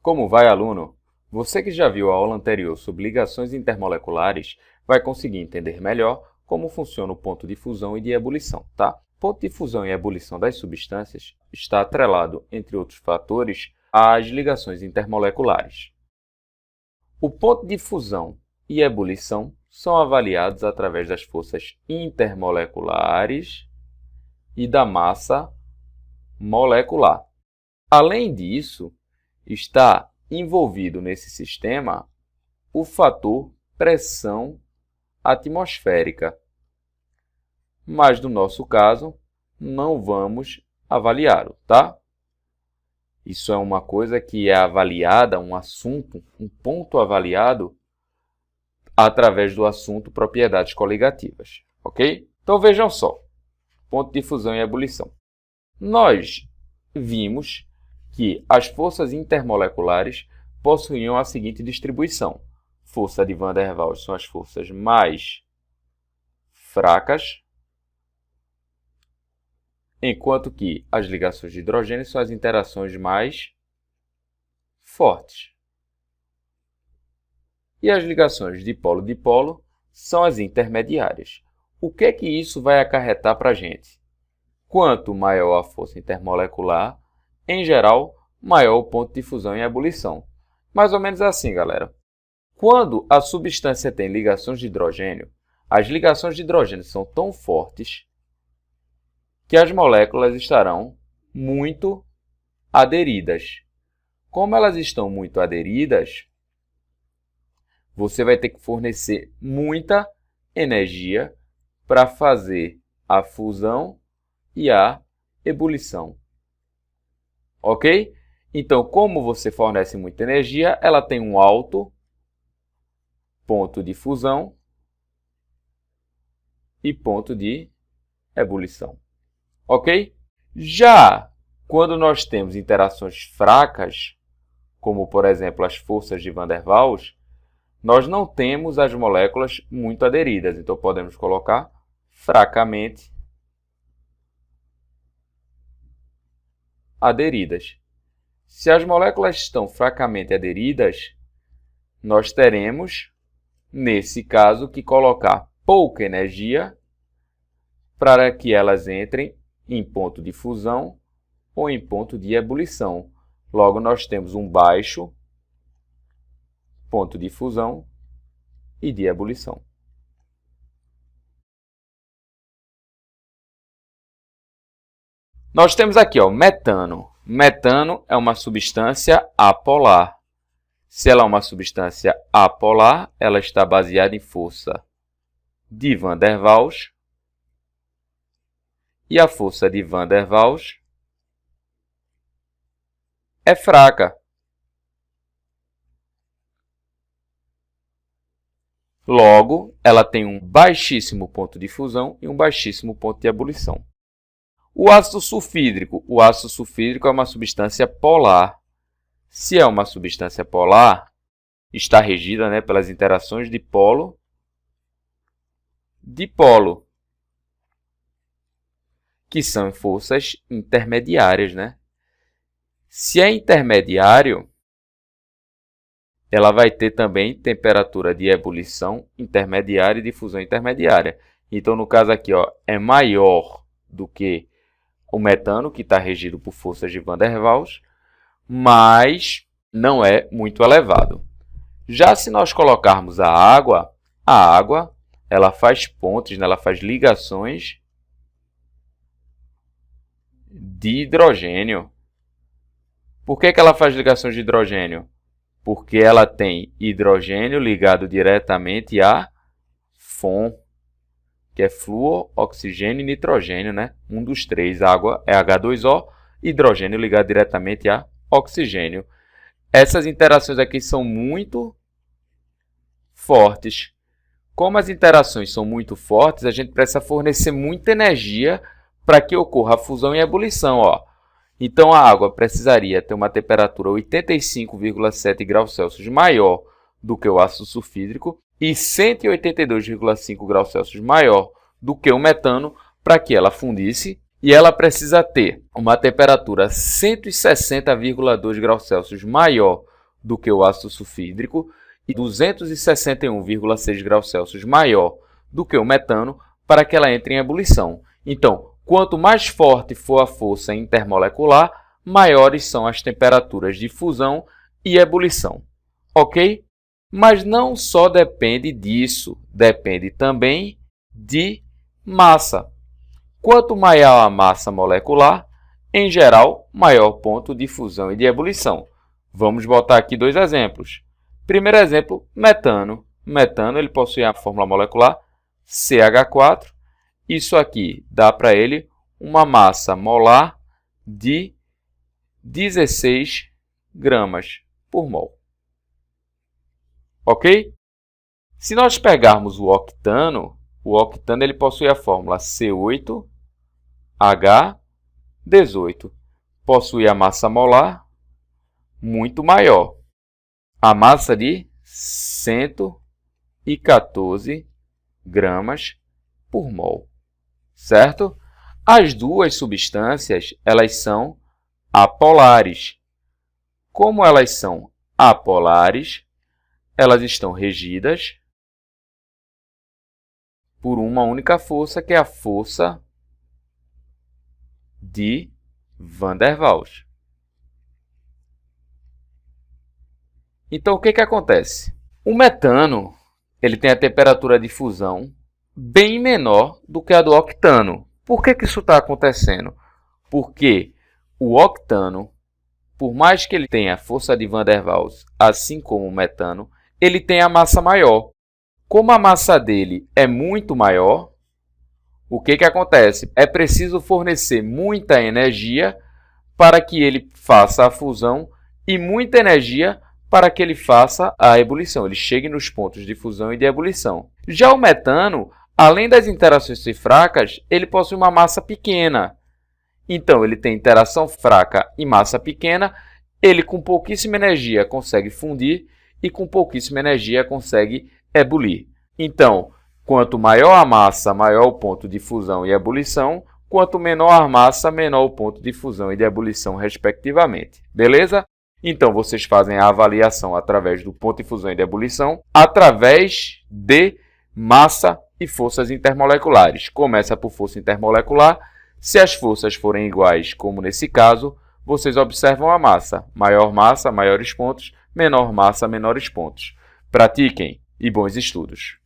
Como vai, aluno? Você que já viu a aula anterior sobre ligações intermoleculares vai conseguir entender melhor como funciona o ponto de fusão e de ebulição, tá? O ponto de fusão e ebulição das substâncias está atrelado, entre outros fatores, às ligações intermoleculares. O ponto de fusão e ebulição são avaliados através das forças intermoleculares e da massa molecular. Além disso, está envolvido nesse sistema o fator pressão atmosférica. Mas, no nosso caso, não vamos avaliá-lo, tá? Isso é uma coisa que é avaliada, um assunto, um ponto avaliado através do assunto propriedades coligativas, ok? Então, vejam só, ponto de fusão e ebulição. Nós vimos que as forças intermoleculares possuíam a seguinte distribuição. Força de Van der Waals são as forças mais fracas, enquanto que as ligações de hidrogênio são as interações mais fortes. E as ligações dipolo-dipolo são as intermediárias. O que é que isso vai acarretar para a gente? Quanto maior a força intermolecular, em geral, maior o ponto de fusão e ebulição. Mais ou menos assim, galera. Quando a substância tem ligações de hidrogênio, as ligações de hidrogênio são tão fortes que as moléculas estarão muito aderidas. Como elas estão muito aderidas, você vai ter que fornecer muita energia para fazer a fusão e a ebulição. Ok? Então, como você fornece muita energia, ela tem um alto ponto de fusão e ponto de ebulição. Ok? Já quando nós temos interações fracas, como por exemplo as forças de Van der Waals, nós não temos as moléculas muito aderidas. Então, podemos colocar fracamente aderidas. Se as moléculas estão fracamente aderidas, nós teremos, nesse caso, que colocar pouca energia para que elas entrem em ponto de fusão ou em ponto de ebulição. Logo, nós temos um baixo ponto de fusão e de ebulição. Nós temos aqui, metano. Metano é uma substância apolar. Se ela é uma substância apolar, ela está baseada em força de Van der Waals. E a força de Van der Waals é fraca. Logo, ela tem um baixíssimo ponto de fusão e um baixíssimo ponto de ebulição. O ácido sulfídrico. O ácido sulfídrico é uma substância polar. Se é uma substância polar, está regida, pelas interações de polo-dipolo, que são forças intermediárias. Se é intermediário, ela vai ter também temperatura de ebulição intermediária e de fusão intermediária. Então, no caso aqui, é maior do que o metano, que está regido por forças de Van der Waals, mas não é muito elevado. Já se nós colocarmos a água ela faz pontes, ela faz ligações de hidrogênio. Por que ela faz ligações de hidrogênio? Porque ela tem hidrogênio ligado diretamente a FON, que é flúor, oxigênio e nitrogênio, Um dos três. Água é H2O, hidrogênio ligado diretamente a oxigênio. Essas interações aqui são muito fortes. Como as interações são muito fortes, a gente precisa fornecer muita energia para que ocorra a fusão e a ebulição. Então, a água precisaria ter uma temperatura 85,7 graus Celsius maior do que o ácido sulfídrico e 182,5 graus Celsius maior do que o metano para que ela fundisse. E ela precisa ter uma temperatura 160,2 graus Celsius maior do que o ácido sulfídrico e 261,6 graus Celsius maior do que o metano para que ela entre em ebulição. Então, quanto mais forte for a força intermolecular, maiores são as temperaturas de fusão e ebulição. Ok? Mas não só depende disso, depende também de massa. Quanto maior a massa molecular, em geral, maior o ponto de fusão e de ebulição. Vamos botar aqui dois exemplos. Primeiro exemplo, metano. Metano ele possui a fórmula molecular CH4. Isso aqui dá para ele uma massa molar de 16 gramas por mol. Ok? Se nós pegarmos o octano ele possui a fórmula C8H18. Possui a massa molar muito maior. A massa de 114 gramas por mol. Certo? As duas substâncias, elas são apolares. Como elas são apolares, elas estão regidas por uma única força, que é a força de Van der Waals. Então, o que acontece? O metano ele tem a temperatura de fusão bem menor do que a do octano. Por que isso está acontecendo? Porque o octano, por mais que ele tenha a força de Van der Waals, assim como o metano, ele tem a massa maior. Como a massa dele é muito maior, o que acontece? É preciso fornecer muita energia para que ele faça a fusão e muita energia para que ele faça a ebulição. Ele chegue nos pontos de fusão e de ebulição. Já o metano, além das interações fracas, ele possui uma massa pequena. Então, ele tem interação fraca e massa pequena. Ele, com pouquíssima energia, consegue fundir e com pouquíssima energia consegue ebulir. Então, quanto maior a massa, maior o ponto de fusão e ebulição. Quanto menor a massa, menor o ponto de fusão e de ebulição, respectivamente. Beleza? Então, vocês fazem a avaliação através do ponto de fusão e de ebulição, através de massa e forças intermoleculares. Começa por força intermolecular. Se as forças forem iguais, como nesse caso, vocês observam a massa. Maior massa, maiores pontos. Menor massa, menores pontos. Pratiquem e bons estudos!